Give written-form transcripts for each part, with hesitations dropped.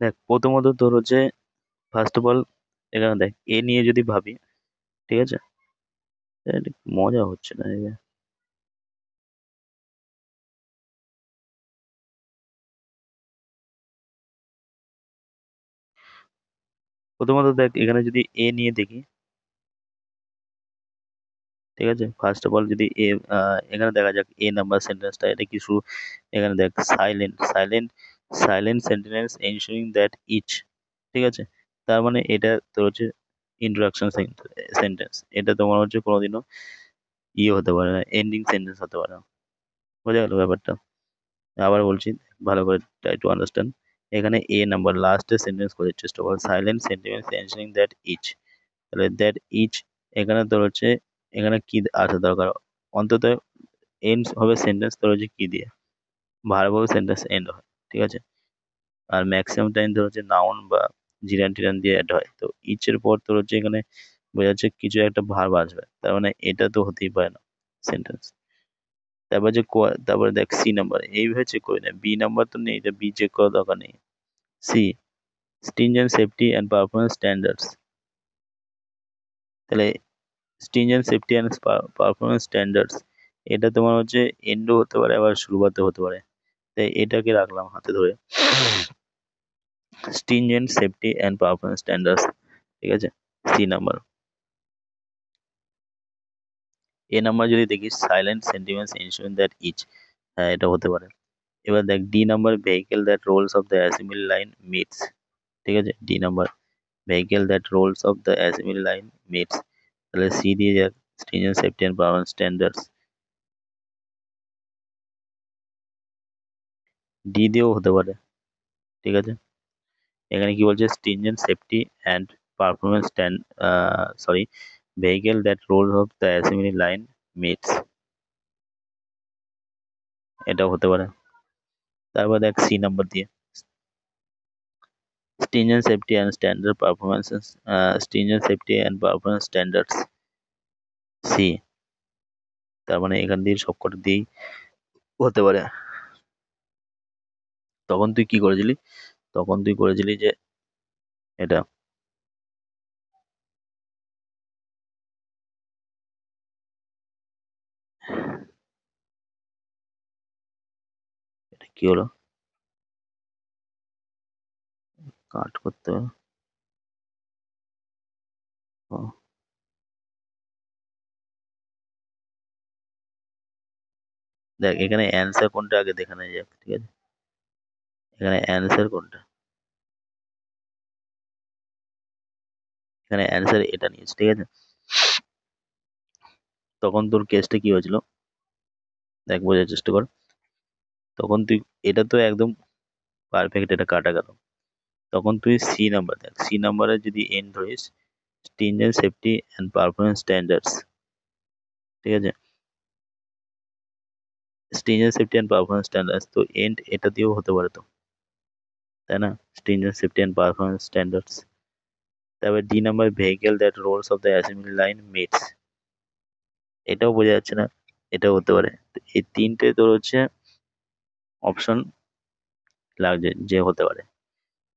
দেখ প্রথমত তোর হচ্ছে ফার্স্ট অফ অল এখানে দেখ এ নিয়ে যদি ভাবি, ঠিক আছে? এটা মজা হচ্ছে না এখানে। প্রথমত দেখ এখানে যদি এ নিয়ে দেখি, ঠিক আছে? ফার্স্ট অফ অল যদি এ এখানে দেখা যাক এ নাম্বার সেন্টেন্সটা এটা কিছু, এখানে দেখ silent silent silent sentence ensuring that each, ঠিক আছে? তার মানে এটা তোর হচ্ছে ইন্ট্রোডাকশন সেন্টেন্স, এটা তোমার হচ্ছে কোনোদিনও ইয়ে হতে পারে না, এন্ডিং সেন্টেন্স হতে পারে না। বোঝা গেল ব্যাপারটা? আবার বলছি, ভালো করে ট্রাই টু আন্ডারস্ট্যান্ড। এখানে এ নাম্বার লাস্টে সেন্টেন্স করার চেষ্টা করো, silent sentence ensuring that each. তাহলে দ্যাট ইচ এখানে তোর হচ্ছে এখানে কি আসা দরকার, অন্তত এন্ড হবে সেন্টেন্স তোর হচ্ছে কি দিয়ে, ভার্ব হবে সেন্টেন্স এন্ড হয়, ঠিক আছে? আর ম্যাক্সিমাম টাইম তোর হচ্ছে নাউন বা জিরান টিরান দিয়ে অ্যাড হয়, তো ইচের পর তোর হচ্ছে এখানে বোঝা যাচ্ছে কিছু একটা ভার্ব আসবে, তার মানে এটা তো হতেই পারে না সেন্টেন্স। তারপর যে তারপরে দেখ সি নাম্বার, এইভাবে চেক করে নেয়, বি নাম্বার তো নেই, এটা বি চেক করার দরকার নেই। C, stringent safety and performance standards। তাহলে stringent safety and performance standards এটা তোমার হচ্ছে এন্ডও হতে পারে আবার শুরুতে হতে পারে, তাই এটাকে রাখলাম হাতে ধরে, stringent safety and performance standards, ঠিক আছে? C number. এ নাম্বার যদি দেখি silent sentiments ensuring that each, হ্যাঁ এটা হতে পারে। এবার দেখ D number, vehicle that rolls off the assembly line meets, ঠিক আছে? D number, vehicle that rolls off the assembly line meets. তাহলে সি দিয়ে যাক stringent safety and performance standards। D দিয়েও হতে পারে, ঠিক আছে? এখানে কি বলছে, stringent safety and performance sorry, vehicle that rolls off the assembly line meets, এটাও হতে পারে। তারপর দেখ সি নাম্বার দিয়ে stringent safety and standard performances, stringent safety and performance standards, C. তার মানে এখান দিয়ে সবকটা দিয়েই হতে পারে। তখন তুই কি করেছিলি, তখন তুই করেছিলি যে এটা, এটা কি হলো, কাট করতে হবে। ও, দেখ এখানে অ্যান্সার কোনটা আগে দেখে নেওয়া যাক, ঠিক আছে? এখানে অ্যান্সার কোনটা, এখানে অ্যান্সার এটা নিয়েছে, ঠিক আছে? তখন তোর কেসটা কি হয়েছিল, দেখ বোঝার চেষ্টা কর। তখন তুই, এটা তো একদম পারফেক্ট, এটা কাটা গেল। তখন তুই সি নাম্বার দেখ, সি নাম্বারে যদি এন ধরিস, stringent safety and performance standards, ঠিক আছে? stringent safety and performance standards, তো এন্ড এটা দিয়েও হতে পারে তো, তাই না? stringent safety and performance standards. তারপর D number, vehicle that rolls off the assembly line meets, এটাও বোঝা যাচ্ছে না, এটাও হতে পারে। তো এই তিনটে তোর হচ্ছে অপশন লাগছে যে হতে পারে,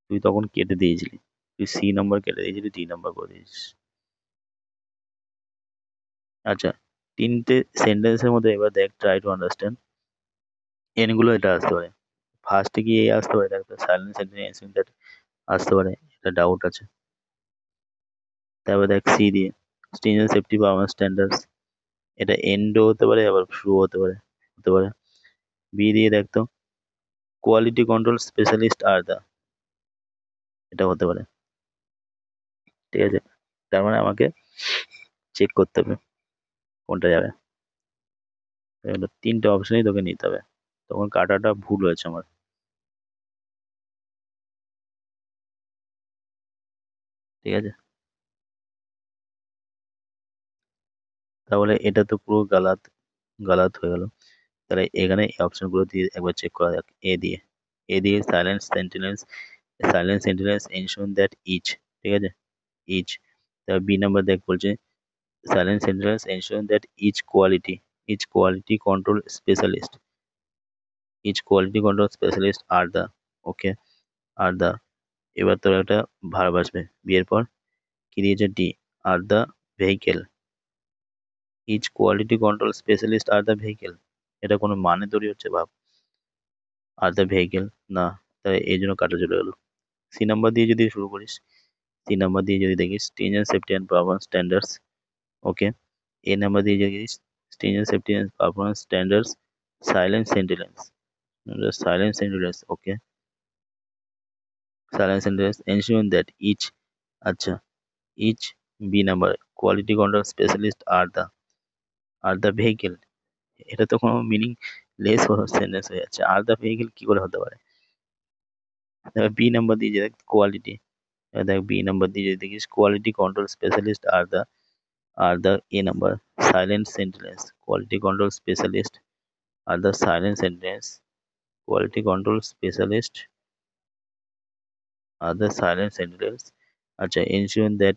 তুই তখন কেটে দিয়েছিলি, তুই সি নাম্বার কেটে দিয়েছিলি, ডি নাম্বার করে দিয়েছিস। আচ্ছা, তিনটে সেন্টেন্সের মধ্যে এবার দেখ, ট্রাই টু আন্ডারস্ট্যান্ড, এন গুলো এটা আসতে পারে, ফার্স্টে কি এ আসতে পারে, দেখ সাইলেন্ট সেন্টেন্স দ্যাট আসতে পারে, এটা ডাউট আছে। তারপর দেখ সি দিয়ে stringent সেফটি পারফরম্যান্স স্ট্যান্ডার্ডস, এটা এন্ডও হতে পারে আবার শুরু হতে পারে, হতে পারে। বি দিয়ে দেখ তো, কোয়ালিটি কন্ট্রোল স্পেশালিস্ট আর দা, এটা হতে পারে, ঠিক আছে? তার মানে আমাকে চেক করতে হবে কোনটা যাবে। এগুলো তিনটে অপশনই তোকে নিতে হবে, তখন কাটাটা ভুল হয়েছে আমার, ঠিক আছে? তাহলে এটা তো পুরো গালাত গালাত হয়ে গেল। তাহলে এখানে এই অপশনগুলো দিয়ে একবার চেক করা যাক। এ দিয়ে silent sentinels ensure that each, ঠিক আছে? ইচ। তারপর বি নাম্বার দেখ বলছে silent sentinels ensure that each quality control specialist, each quality control specialist are the, okay, are the. এবার তোর একটা ভার্ব আসবে বি এর পর, কি দিয়েছে ডি, আর the vehicle, each quality control specialist R the vehicle, এটা কোনো মানে তৈরি হচ্ছে ভাব, আর দ্য ভেহিকেল না, তাই এই জন্য কাটা চলে গেল। সি নাম্বার দিয়ে যদি শুরু করিস, সি নাম্বার দিয়ে যদি দেখিস stringent safety and performance standards, okay. A number দিয়ে যদি stringent safety and performance standards, silent sentinels, silent sentinels, okay, silent sentinels ensure that each, আচ্ছা, each, B number, quality control specialist R the vehicle, এটা তো কোনো meaning less sentence হয়ে যাচ্ছে, আর the vehicle কি করে হতে পারে। বি নাম্বার দিয়ে যে কোয়ালিটি, দেখ বি নাম্বার দিয়ে যদি দেখিস quality control specialist are the A number, silent sentence, quality control specialist are the silent sentence, quality control specialist are the silent sentence, আচ্ছা, ensure that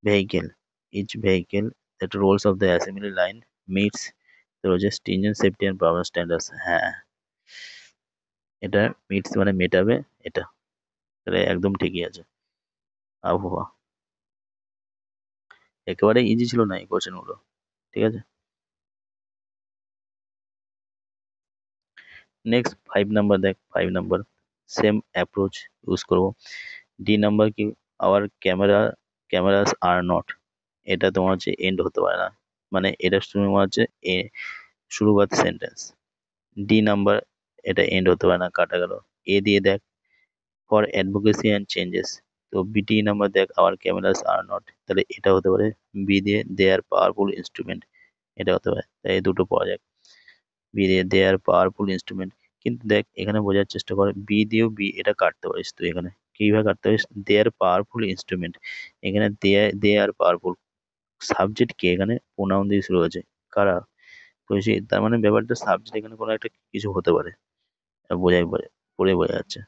vehicle each vehicle that rolls off the assembly line meets the stringent safety and performance standards, হ্যাঁ, এটা meets মানে মেটাবে, এটা তাহলে একদম ঠিকই আছে। আবহাওয়া একেবারে ইজি ছিল না এই কোশ্চেন গুলো, ঠিক আছে। নেক্সট 5 নাম্বার, দেখ 5 নাম্বার সেম অ্যাপ্রোচ ইউজ করবো। ডি নাম্বার কি, আওয়ার ক্যামেরাস আর নট, এটা তোমার হচ্ছে এন্ড হতে পারে না, মানে এটা তোমার হচ্ছে এ শুরুবাদ সেন্টেন্স। ডি নাম্বার এটা এন্ড হতে পারে না, কাটা গেল। এ দিয়ে দেখ ফর অ্যাডভোকেসি অ্যান্ড চেঞ্জেস, তো বিটি নাম্বার দেখ আওয়ার ক্যামেরাস আর নট, তাহলে এটা হতে পারে। বি দিয়ে দে আর পাওয়ারফুল ইনস্ট্রুমেন্ট, এটা হতে পারে, তাই এই দুটো পাওয়া যায়। বি দিয়ে দে আর পাওয়ারফুল ইনস্ট্রুমেন্ট, কিন্তু দেখ এখানে বোঝার চেষ্টা কর, বি দিয়েও বি এটা কাটতে পারিস তুই, এখানে কিভাবে কাটতে পারিস, দে আর পাওয়ারফুল ইনস্ট্রুমেন্ট, এখানে দে আর পাওয়ারফুল, সাবজেক্ট কে এখানে প্রোনাউন দিয়ে শুরু হয়েছে, কারা, বুঝছি, তার মানে ব্যাপারটা সাবজেক্ট এখানে কোনো একটা কিছু হতে পারে, পড়ে বোঝা যাচ্ছে,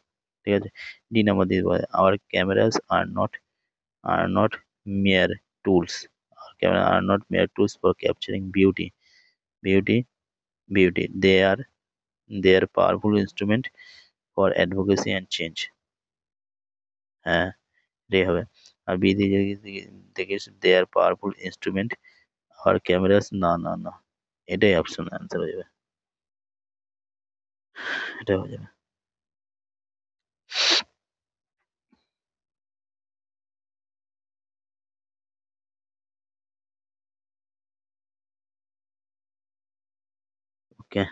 ঠিক আছে। ডি নাম্বার দিয়ে our cameras are not mere tools, camera are not mere tools for capturing beauty beauty they are powerful instrument for advocacy and change, হ্যাঁ, রে হবে। আর বি দিয়ে যদি দেখিস দে আর পাওয়ারফুল ইনস্ট্রুমেন্ট আর ক্যামেরাস, না না না, এটাই অপশন অ্যান্সার হয়ে যাবে, এটা হয়ে যাবে। ওকে।